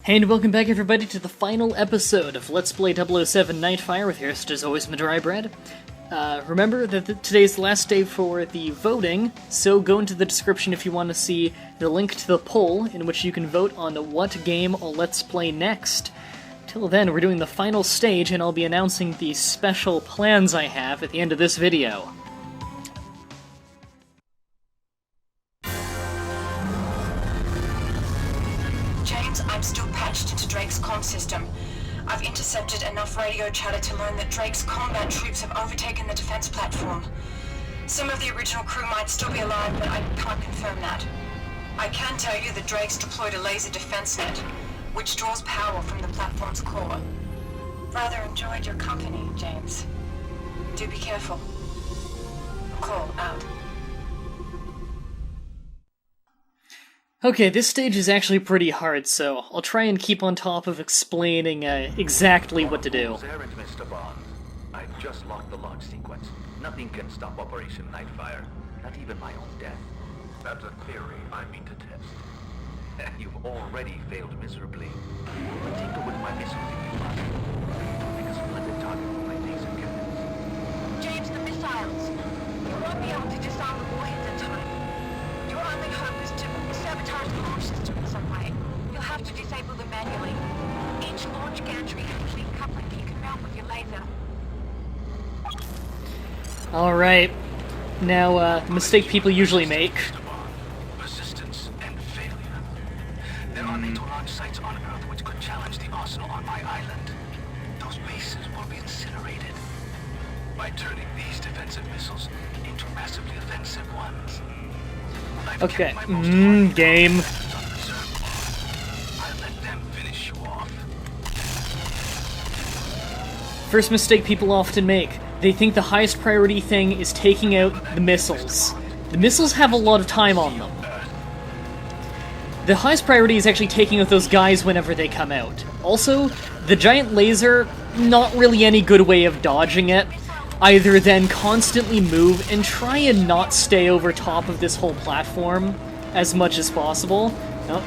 Hey and welcome back everybody to the final episode of Let's Play 007 Nightfire with your host as always, Mah-Dry-Bread. Remember that today's the last day for the voting, so go into the description if you want to see the link to the poll in which you can vote on what game I'll Let's Play next. Till then, we're doing the final stage and I'll be announcing the special plans I have at the end of this video. I'm still patched into Drake's comm system. I've intercepted enough radio chatter to learn that Drake's combat troops have overtaken the defense platform. Some of the original crew might still be alive, but I can't confirm that. I can tell you that Drake's deployed a laser defense net, which draws power from the platform's core. Rather enjoyed your company, James. Do be careful. Call out. Okay, this stage is actually pretty hard, so I'll try and keep on top of explaining exactly what to do. Errand, Mr. Bond. I've just locked the launch sequence. Nothing can stop Operation Nightfire, not even my own death. That's a theory I mean to test. You've already failed miserably. But tinker with my missiles if you must. Make a splendid target for my laser cannons. James, the missiles. You won't be able to disarm the warheads in time. Your only hope is to sabotage the launch system in some way. You'll have to disable them manually. Each launch gantry has a lead coupling you can mount with your laser. Alright, now, mistake people usually make. Persistence and failure. There are NATO launch sites on Earth which could challenge the arsenal on my island. Those bases will be incinerated. By turning these defensive missiles into massively offensive ones. Okay, game. First mistake people often make. They think the highest priority thing is taking out the missiles. The missiles have a lot of time on them. The highest priority is actually taking out those guys whenever they come out. Also, the giant laser, not really any good way of dodging it. Either then constantly move and try and not stay over top of this whole platform as much as possible. No.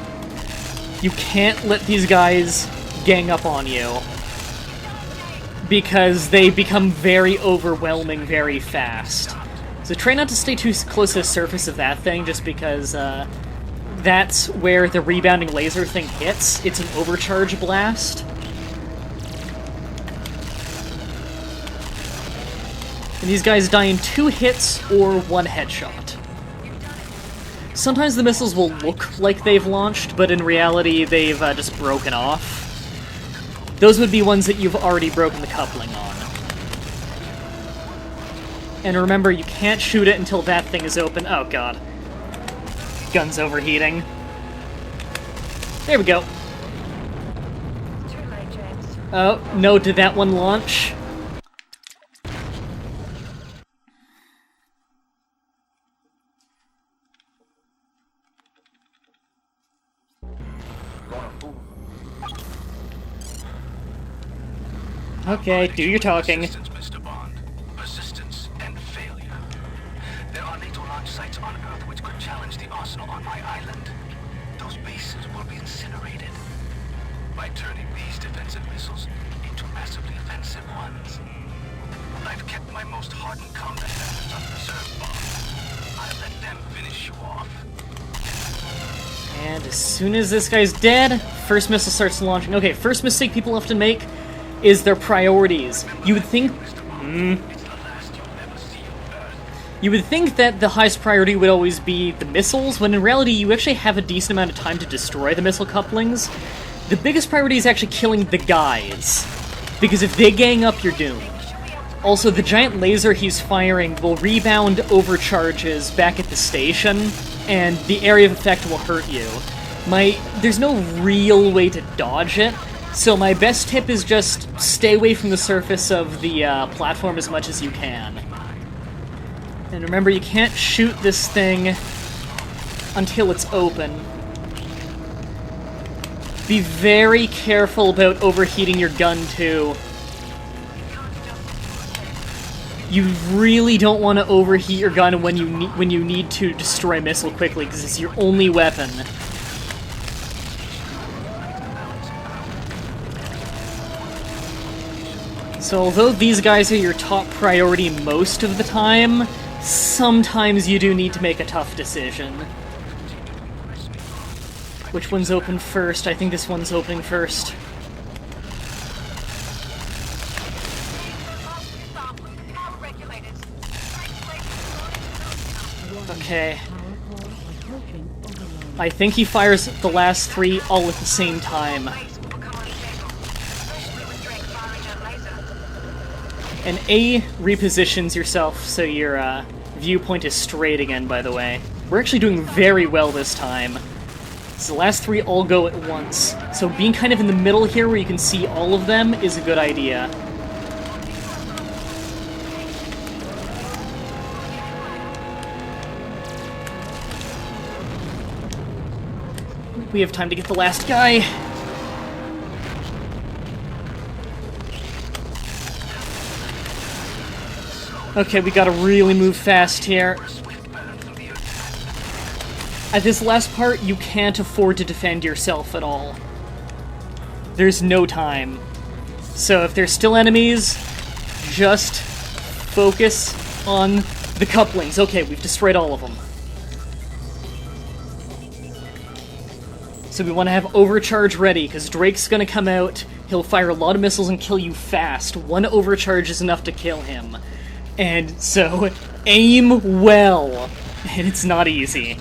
You can't let these guys gang up on you, because they become very overwhelming very fast. So try not to stay too close to the surface of that thing, just because that's where the rebounding laser thing hits. It's an overcharge blast. And these guys die in 2 hits or 1 headshot. Sometimes the missiles will look like they've launched, but in reality they've just broken off. Those would be ones that you've already broken the coupling on. And remember, you can't shoot it until that thing is open. Oh god. Gun's overheating. There we go. Oh, no, did that one launch? Okay, do your talking. Persistence, Mr. Bond. Persistence and failure. There are NATO launch sites on Earth which could challenge the arsenal on my island. Those bases will be incinerated. By turning these defensive missiles into massively offensive ones. I've kept my most hardened combat veterans on reserve, Bond. I let them finish you off. And as soon as this guy's dead, first missile starts launching. Okay, first mistake people often make is their priorities. You would think... You would think that the highest priority would always be the missiles, when in reality you actually have a decent amount of time to destroy the missile couplings. The biggest priority is actually killing the guys, because if they gang up, you're doomed. Also, the giant laser he's firing will rebound overcharges back at the station, and the area of effect will hurt you. There's no real way to dodge it, so my best tip is just stay away from the surface of the platform as much as you can. And remember, you can't shoot this thing until it's open. Be very careful about overheating your gun, too. You really don't want to overheat your gun when you need to destroy a missile quickly, because it's your only weapon. So although these guys are your top priority most of the time, sometimes you do need to make a tough decision. Which one's open first? I think this one's opening first. Okay. I think he fires the last 3 all at the same time. And A repositions yourself so your viewpoint is straight again, by the way. We're actually doing very well this time. So the last 3 all go at once. So being kind of in the middle here where you can see all of them is a good idea. We have time to get the last guy. Okay, we gotta really move fast here. At this last part, you can't afford to defend yourself at all. There's no time. So if there's still enemies, just focus on the couplings. Okay, we've destroyed all of them. So we want to have overcharge ready, because Drake's gonna come out, he'll fire a lot of missiles and kill you fast. 1 overcharge is enough to kill him. And so, aim well. And it's not easy.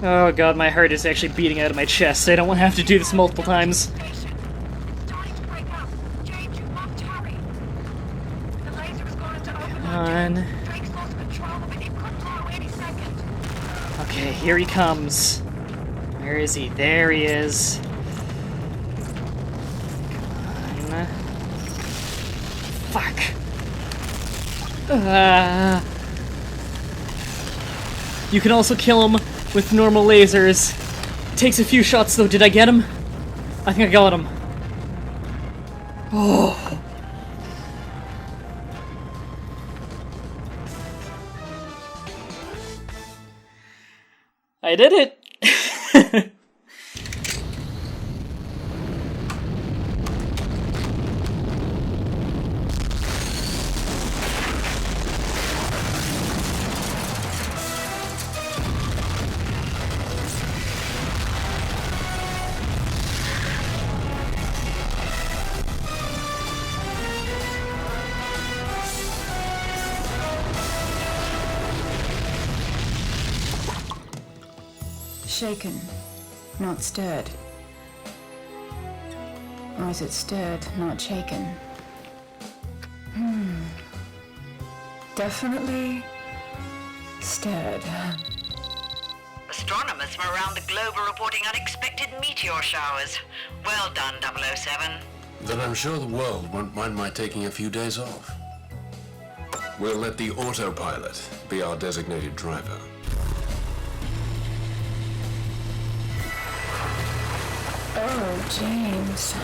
Oh god, my heart is actually beating out of my chest. I don't want to have to do this multiple times. Come on. Okay, here he comes. Where is he? There he is. Come on. Fuck. You can also kill him with normal lasers. Takes a few shots though. Did I get him? I think I got him. Oh. I did it! Shaken, not stirred. Or is it stirred, not shaken? Definitely stirred. Astronomers from around the globe are reporting unexpected meteor showers. Well done, 007. Then I'm sure the world won't mind my taking a few days off. We'll let the autopilot be our designated driver. Oh, James.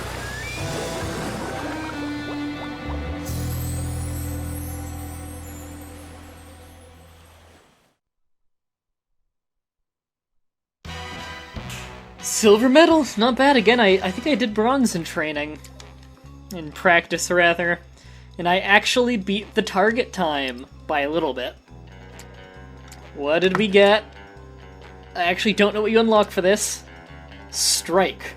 Silver medal? Not bad. Again, I think I did bronze in training. In practice, rather. And I actually beat the target time by a little bit. What did we get? I actually don't know what you unlock for this. Strike.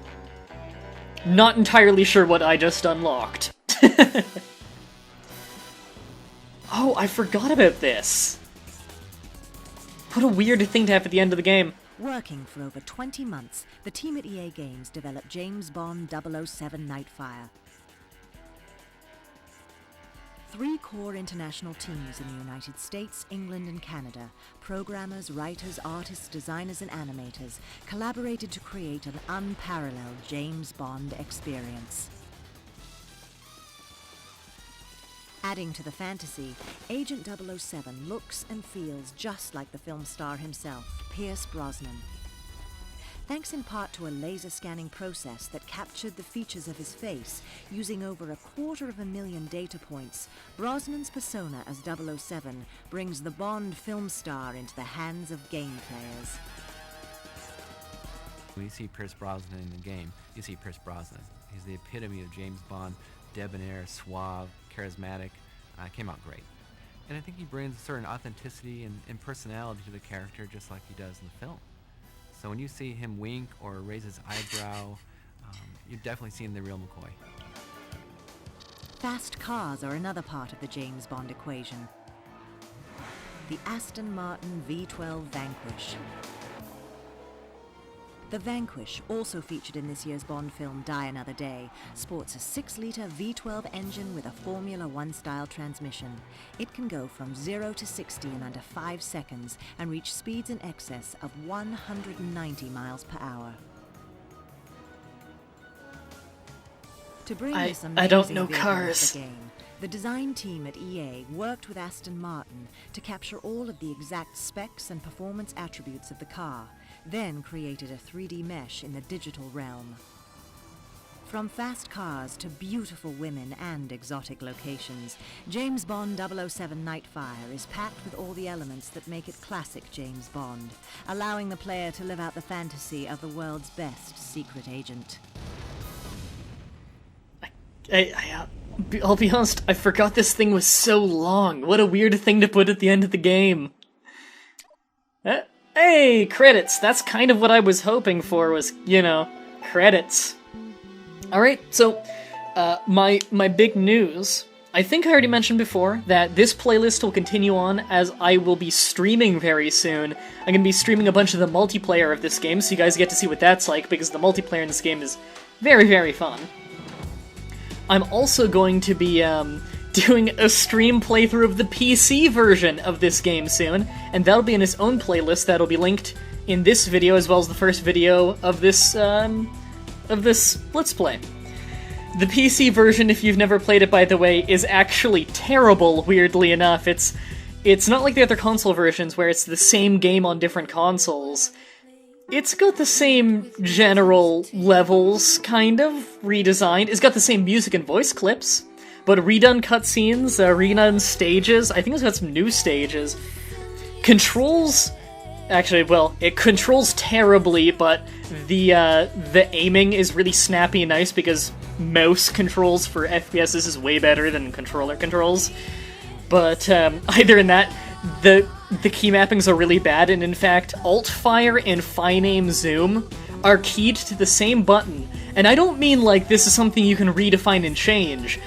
Not entirely sure what I just unlocked. Oh, I forgot about this. What a weird thing to have at the end of the game. Working for over 20 months, the team at EA Games developed James Bond 007 Nightfire. 3 core international teams in the United States, England and Canada, programmers, writers, artists, designers and animators, collaborated to create an unparalleled James Bond experience. Adding to the fantasy, Agent 007 looks and feels just like the film star himself, Pierce Brosnan. Thanks in part to a laser scanning process that captured the features of his face, using over 250,000 data points, Brosnan's persona as 007 brings the Bond film star into the hands of game players. When you see Pierce Brosnan in the game, you see Pierce Brosnan. He's the epitome of James Bond, debonair, suave, charismatic. Came out great. And I think he brings a certain authenticity and personality to the character just like he does in the film. So when you see him wink or raise his eyebrow, you're definitely seeing the real McCoy. Fast cars are another part of the James Bond equation. The Aston Martin V12 Vanquish. The Vanquish, also featured in this year's Bond film Die Another Day, sports a 6-litre V12 engine with a Formula One style transmission. It can go from 0 to 60 in under 5 seconds and reach speeds in excess of 190 miles per hour. To bring this I don't amazing know vehicle cars. into the game, the design team at EA worked with Aston Martin to capture all of the exact specs and performance attributes of the car, then created a 3D mesh in the digital realm. From fast cars to beautiful women and exotic locations, James Bond 007 Nightfire is packed with all the elements that make it classic James Bond, allowing the player to live out the fantasy of the world's best secret agent. I'll be honest, I forgot this thing was so long. What a weird thing to put at the end of the game. Hey, credits! That's kind of what I was hoping for, was, credits. Alright, so, my big news. I think I already mentioned before that this playlist will continue on as I will be streaming very soon. I'm gonna be streaming a bunch of the multiplayer of this game, so you guys get to see what that's like, because the multiplayer in this game is very, very fun. I'm also going to be, doing a stream playthrough of the PC version of this game soon, and that'll be in its own playlist that'll be linked in this video as well as the first video of this Let's Play. The PC version, if you've never played it by the way, is actually terrible, weirdly enough. It's not like the other console versions where it's the same game on different consoles. It's got the same general levels, kind of, redesigned. It's got the same music and voice clips, but redone cutscenes, redone stages. I think it's got some new stages. Controls... Actually, well, it controls terribly, but the aiming is really snappy and nice because mouse controls for FPS is way better than controller controls. But either in that, the key mappings are really bad, and in fact, Alt-Fire and Fine Aim Zoom are keyed to the same button. And I don't mean like this is something you can redefine and change.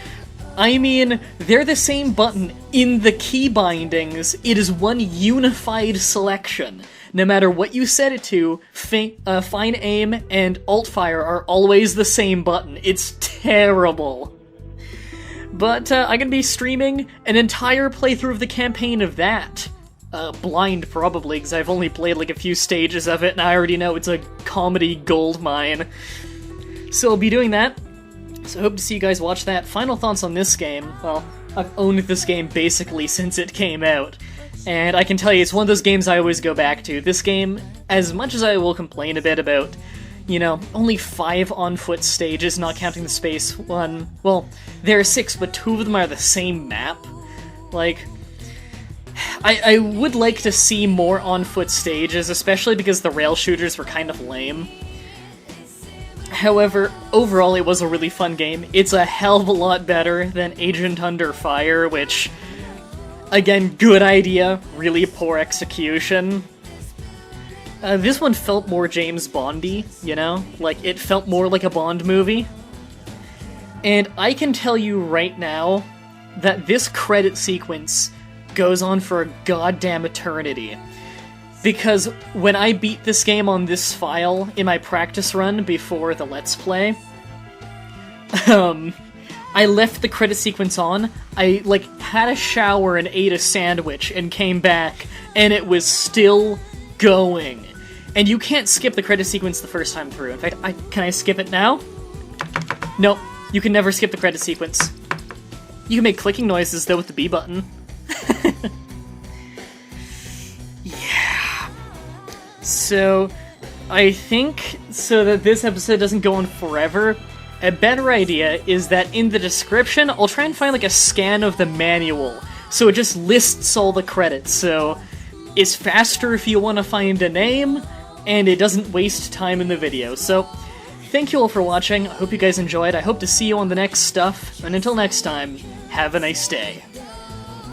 I mean, they're the same button in the key bindings. It is one unified selection. No matter what you set it to, Fine Aim and Alt-Fire are always the same button. It's terrible. But I'm gonna be streaming an entire playthrough of the campaign of that. Blind, probably, because I've only played like a few stages of it, and I already know it's a comedy goldmine. So I'll be doing that. So I hope to see you guys watch that. Final thoughts on this game. Well, I've owned this game basically since it came out. And I can tell you, it's one of those games I always go back to. This game, as much as I will complain a bit about, only 5 on-foot stages, not counting the space one. Well, there are 6, but 2 of them are the same map. Like, I would like to see more on-foot stages, especially because the rail shooters were kind of lame. However, overall it was a really fun game. It's a hell of a lot better than Agent Under Fire, which, again, good idea, really poor execution. This one felt more James Bondy, Like, it felt more like a Bond movie. And I can tell you right now that this credit sequence goes on for a goddamn eternity. Because when I beat this game on this file in my practice run before the Let's Play, I left the credit sequence on, I, had a shower and ate a sandwich and came back, and it was still going. And you can't skip the credit sequence the first time through. In fact, can I skip it now? Nope, you can never skip the credit sequence. You can make clicking noises, though, with the B button. So, I think, so that this episode doesn't go on forever, a better idea is that in the description, I'll try and find a scan of the manual, so it just lists all the credits, so it's faster if you want to find a name, and it doesn't waste time in the video. So, thank you all for watching, I hope you guys enjoyed, I hope to see you on the next stuff, and until next time, have a nice day.